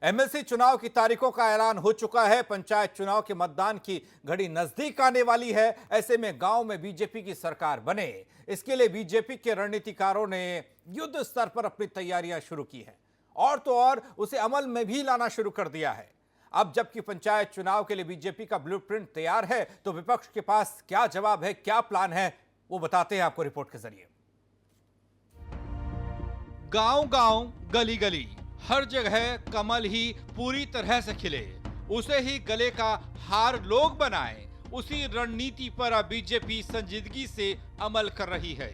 MLC चुनाव की तारीखों का ऐलान हो चुका है। पंचायत चुनाव के मतदान की घड़ी नजदीक आने वाली है। ऐसे में गांव में बीजेपी की सरकार बने, इसके लिए बीजेपी के रणनीतिकारों ने युद्ध स्तर पर अपनी तैयारियां शुरू की हैं और तो और उसे अमल में भी लाना शुरू कर दिया है। अब जबकि पंचायत चुनाव के लिए बीजेपी का ब्लूप्रिंट तैयार है, तो विपक्ष के पास क्या जवाब है, क्या प्लान है, वो बताते हैं आपको रिपोर्ट के जरिए। गांव गांव, गली गली, हर जगह कमल ही पूरी तरह से खिले, उसे ही गले का हार लोग बनाएं, उसी रणनीति पर अब बीजेपी संजीदगी से अमल कर रही है।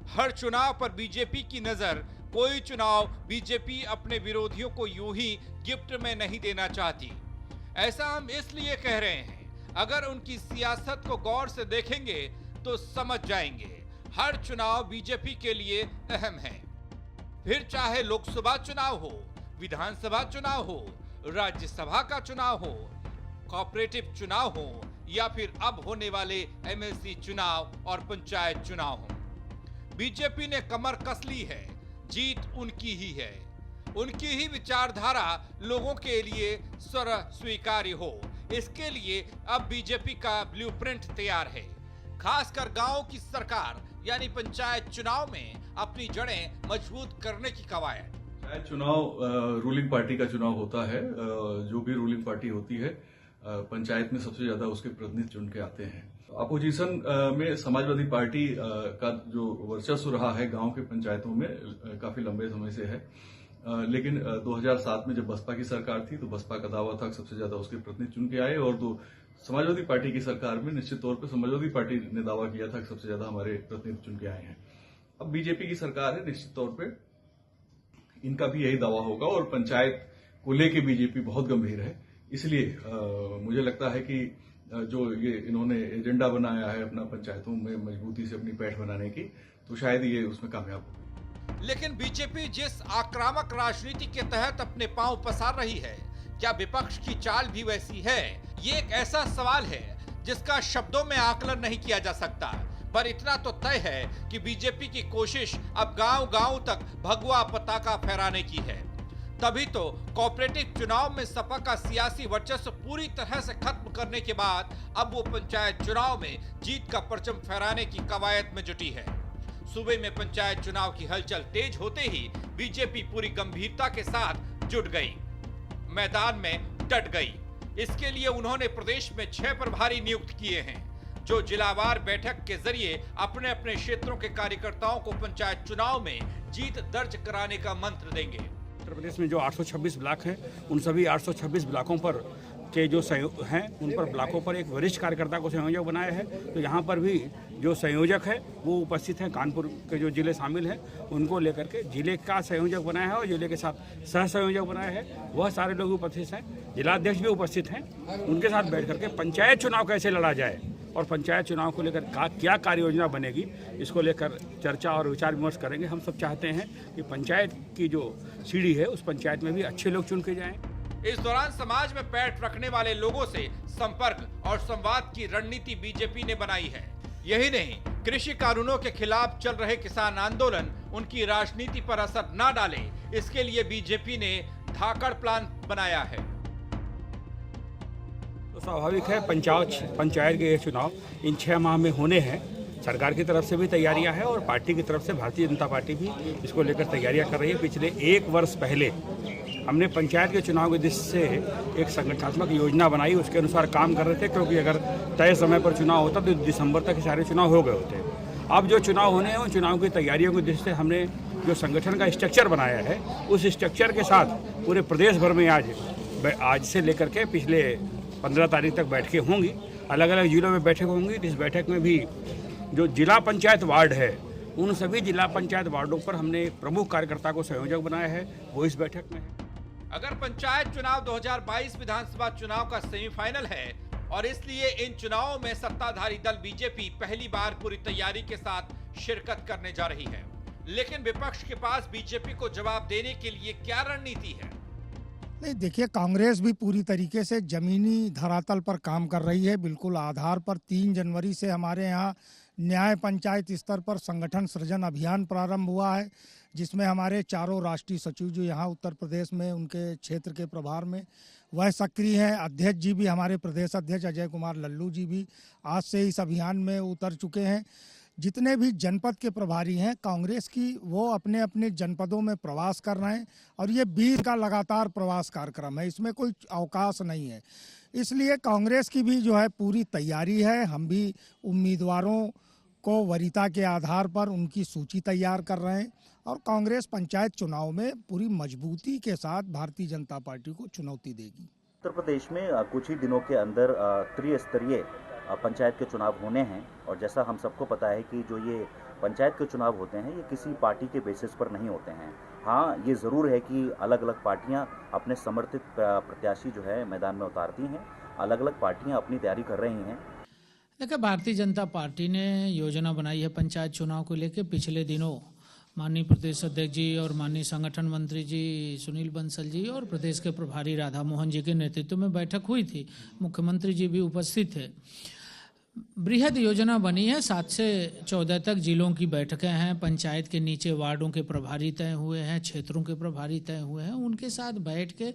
हर चुनाव पर बीजेपी की नजर। कोई चुनाव बीजेपी अपने विरोधियों को यूं ही गिफ्ट में नहीं देना चाहती। ऐसा हम इसलिए कह रहे हैं, अगर उनकी सियासत को गौर से देखेंगे तो समझ जाएंगे हर चुनाव बीजेपी के लिए अहम है। फिर चाहे लोकसभा चुनाव हो, विधानसभा चुनाव हो, राज्यसभा का चुनाव हो, कोऑपरेटिव चुनाव हो या फिर अब होने वाले एमएलसी चुनाव और पंचायत चुनाव हो, बीजेपी ने कमर कस ली है। जीत उनकी ही है। उनकी ही विचारधारा लोगों के लिए स्वीकार्य हो, इसके लिए अब बीजेपी का ब्लूप्रिंट तैयार है। खासकर गांव की सरकार यानी पंचायत चुनाव में अपनी जड़ें मजबूत करने की कवायद। पंचायत चुनाव रूलिंग पार्टी का चुनाव होता है। जो भी रूलिंग पार्टी होती है पंचायत में सबसे ज्यादा उसके प्रतिनिधि चुन के आते हैं। अपोजिशन में समाजवादी पार्टी का जो वर्चस्व रहा है गांव के पंचायतों में काफी लंबे समय से है। लेकिन 2007 में जब बसपा की सरकार थी तो बसपा का दावा था कि सबसे ज्यादा उसके प्रतिनिधि चुन के आए, और तो समाजवादी पार्टी की सरकार में निश्चित तौर पर समाजवादी पार्टी ने दावा किया था कि सबसे ज्यादा हमारे प्रतिनिधि चुन के आए हैं। अब बीजेपी की सरकार है, निश्चित तौर पर इनका भी यही दावा होगा और पंचायत को लेकर बीजेपी बहुत गंभीर है। इसलिए मुझे लगता है कि जो ये इन्होंने एजेंडा बनाया है अपना पंचायतों में मजबूती से अपनी पैठ बनाने की, तो शायद ये उसमें कामयाब होगी। लेकिन बीजेपी जिस आक्रामक राजनीति के तहत अपने पांव पसार रही है, क्या विपक्ष की चाल भी वैसी है? ये एक ऐसा सवाल है जिसका शब्दों में आकलन नहीं किया जा सकता, पर इतना तो तय है कि बीजेपी की कोशिश अब गांव-गांव तक भगवा पताका फहराने की है। तभी तो कोऑपरेटिव चुनाव में सपा का सियासी वर्चस्व पूरी तरह से खत्म करने के बाद अब वो पंचायत चुनाव में जीत का परचम फहराने की कवायद में जुटी है। सूबे में पंचायत चुनाव की हलचल तेज होते ही बीजेपी पूरी गंभीरता के साथ जुट गई, मैदान में डट गई। इसके लिए उन्होंने प्रदेश में 6 प्रभारी नियुक्त किए हैं, जो जिलावार बैठक के जरिए अपने अपने क्षेत्रों के कार्यकर्ताओं को पंचायत चुनाव में जीत दर्ज कराने का मंत्र देंगे। उत्तर प्रदेश में जो 826 ब्लॉक हैं, उन सभी 826 ब्लॉकों पर के जो संयोग हैं, उन पर ब्लॉकों पर एक वरिष्ठ कार्यकर्ता को संयोजक बनाया है। तो यहाँ पर भी जो संयोजक है वो उपस्थित हैं। कानपुर के जो जिले शामिल हैं उनको लेकर के जिले का संयोजक बनाया है और जिले के साथ सह संयोजक बनाया है। वह सारे लोग उपस्थित हैं। जिलाध्यक्ष भी उपस्थित हैं। उनके साथ बैठ करके पंचायत चुनाव कैसे लड़ा जाए और पंचायत चुनाव को लेकर क्या कार्य योजना बनेगी, इसको लेकर चर्चा और विचार विमर्श करेंगे। हम सब चाहते हैं कि पंचायत की जो सीढ़ी है उस पंचायत में भी अच्छे लोग चुन के जाएं। इस दौरान समाज में पैठ रखने वाले लोगों से संपर्क और संवाद की रणनीति बीजेपी ने बनाई है। यही नहीं, कृषि कानूनों के खिलाफ चल रहे किसान आंदोलन उनकी राजनीति पर असर न डाले, इसके लिए बीजेपी ने धाकड़ प्लान बनाया है। तो स्वाभाविक है पंचायत के ये चुनाव इन 6 माह में होने हैं। सरकार की तरफ से भी तैयारियां हैं और पार्टी की तरफ से भारतीय जनता पार्टी भी इसको लेकर तैयारियां कर रही है। पिछले 1 वर्ष पहले हमने पंचायत के चुनाव की दृष्टि से एक संगठनात्मक योजना बनाई, उसके अनुसार काम कर रहे थे, क्योंकि अगर तय समय पर चुनाव होता तो दिसंबर तक सारे चुनाव हो गए होते। अब जो चुनाव होने हैं उन चुनाव की तैयारियों की दृष्टि से हमने जो संगठन का स्ट्रक्चर बनाया है, उस स्ट्रक्चर के साथ पूरे प्रदेश भर में आज से लेकर के पिछले 15 तारीख तक बैठकें होंगी। अलग अलग जिलों में बैठक होंगी। इस बैठक में भी जो जिला पंचायत वार्ड है, उन सभी जिला पंचायत वार्डों पर हमने एक प्रमुख कार्यकर्ता को संयोजक बनाया है, वो इस बैठक में है। अगर पंचायत चुनाव 2022 विधानसभा चुनाव का सेमीफाइनल है और इसलिए इन चुनावों में सत्ताधारी दल बीजेपी पहली बार पूरी तैयारी के साथ शिरकत करने जा रही है। लेकिन विपक्ष के पास बीजेपी को जवाब देने के लिए क्या रणनीति है? नहीं, देखिए, कांग्रेस भी पूरी तरीके से जमीनी धरातल पर काम कर रही है। बिल्कुल आधार पर 3 जनवरी से हमारे यहाँ न्याय पंचायत स्तर पर संगठन सृजन अभियान प्रारंभ हुआ है, जिसमें हमारे चारों राष्ट्रीय सचिव जो यहाँ उत्तर प्रदेश में उनके क्षेत्र के प्रभार में वह सक्रिय हैं। अध्यक्ष जी भी, हमारे प्रदेश अध्यक्ष अजय कुमार लल्लू जी भी आज से इस अभियान में उतर चुके हैं। जितने भी जनपद के प्रभारी हैं कांग्रेस की, वो अपने अपने जनपदों में प्रवास कर रहे हैं और ये 20 का लगातार प्रवास कार्यक्रम है, इसमें कोई अवकाश नहीं है। इसलिए कांग्रेस की भी जो है पूरी तैयारी है। हम भी उम्मीदवारों को वरीयता के आधार पर उनकी सूची तैयार कर रहे हैं और कांग्रेस पंचायत चुनाव में पूरी मजबूती के साथ भारतीय जनता पार्टी को चुनौती देगी। उत्तर प्रदेश में कुछ ही दिनों के अंदर त्रिस्तरीय पंचायत के चुनाव होने हैं और जैसा हम सबको पता है कि जो ये पंचायत के चुनाव होते हैं ये किसी पार्टी के बेसिस पर नहीं होते हैं। हाँ, ये ज़रूर है कि अलग अलग पार्टियां अपने समर्थित प्रत्याशी जो है मैदान में उतारती हैं, अलग अलग पार्टियां अपनी तैयारी कर रही हैं। देखिए, भारतीय जनता पार्टी ने योजना बनाई है पंचायत चुनाव को लेकर। पिछले दिनों माननीय प्रदेश अध्यक्ष जी और माननीय संगठन मंत्री जी सुनील बंसल जी और प्रदेश के प्रभारी राधा मोहन जी के नेतृत्व में बैठक हुई थी। मुख्यमंत्री जी भी उपस्थित थे। बृहद योजना बनी है। 7 से 14 तक जिलों की बैठकें हैं। पंचायत के नीचे वार्डों के प्रभारी तय हुए हैं, क्षेत्रों के प्रभारी तय हुए हैं। उनके साथ बैठ के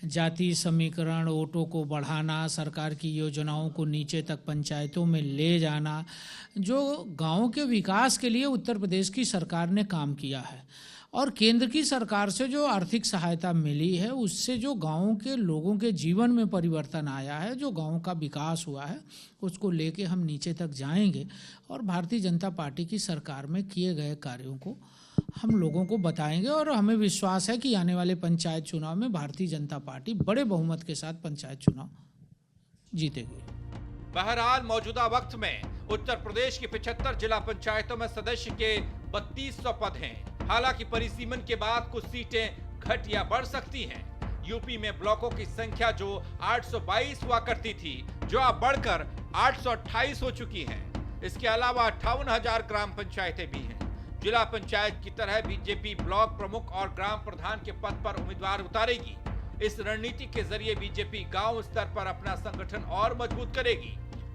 जाति समीकरण, वोटों को बढ़ाना, सरकार की योजनाओं को नीचे तक पंचायतों में ले जाना, जो गांव के विकास के लिए उत्तर प्रदेश की सरकार ने काम किया है और केंद्र की सरकार से जो आर्थिक सहायता मिली है उससे जो गांव के लोगों के जीवन में परिवर्तन आया है, जो गांव का विकास हुआ है, उसको लेके हम नीचे तक जाएंगे और भारतीय जनता पार्टी की सरकार में किए गए कार्यों को हम लोगों को बताएंगे और हमें विश्वास है कि आने वाले पंचायत चुनाव में भारतीय जनता पार्टी बड़े बहुमत के साथ पंचायत चुनाव जीतेगी। बहरहाल मौजूदा वक्त में उत्तर प्रदेश की 75 जिला पंचायतों में सदस्य के 3200 पद हैं। हालांकि परिसीमन के बाद कुछ सीटें घट या बढ़ सकती हैं। यूपी में ब्लॉकों की संख्या जो 822 हुआ करती थी, जो अब बढ़कर 828 हो चुकी है। इसके अलावा 58,000 ग्राम पंचायतें भी हैं। जिला पंचायत की तरह बीजेपी ब्लॉक प्रमुख और ग्राम प्रधान के पद पर उम्मीदवार उतारेगी। इस रणनीति के जरिए बीजेपी गांव स्तर पर अपना संगठन और मजबूत करेगी,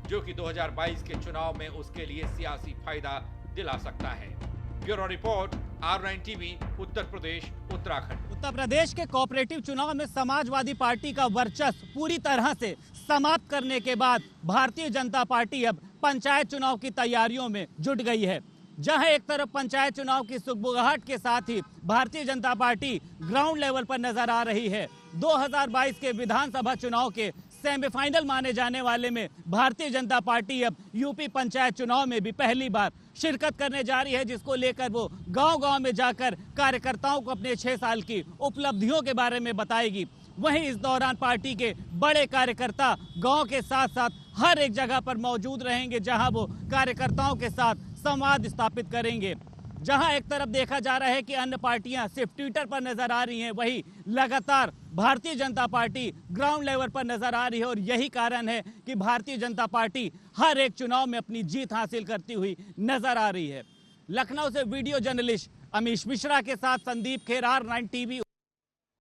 जो कि 2022 के चुनाव में उसके लिए सियासी फायदा दिला सकता है। Bureau report, R9 TV, Uttar Pradesh, Uttarakhand. Uttar Pradesh के कोऑपरेटिव चुनाव में समाजवादी पार्टी का वर्चस्व पूरी तरह से समाप्त करने के बाद भारतीय जनता पार्टी अब पंचायत चुनाव की तैयारियों में जुट गई है। जहां एक तरफ पंचायत चुनाव की सुगबुगाहट के साथ ही Bharatiya Janata party ground level पर नजर आ रही है। 2022 के विधानसभा चुनाव के सेमीफाइनल माने जाने वाले में भारतीय जनता पार्टी अब यूपी पंचायत चुनाव में भी पहली बार शिरकत करने जा रही है, जिसको लेकर वो गांव-गांव में जाकर कार्यकर्ताओं को अपने 6 साल की उपलब्धियों के बारे में बताएगी। वहीं इस दौरान पार्टी के बड़े कार्यकर्ता गांव के साथ साथ हर एक जगह पर मौजूद रहेंगे, जहां वो कार्यकर्ताओं के साथ संवाद स्थापित करेंगे। जहां एक तरफ देखा जा रहा है कि अन्य पार्टियां सिर्फ ट्विटर पर नजर आ रही हैं, वहीं लगातार Bharatiya Janata party ground level पर नजर आ रही है और यही कारण है कि भारतीय जनता पार्टी हर एक चुनाव में अपनी जीत हासिल करती हुई नजर आ रही है। लखनऊ से वीडियो जर्नलिस्ट अमीश मिश्रा के साथ संदीप खेर, R9 टीवी।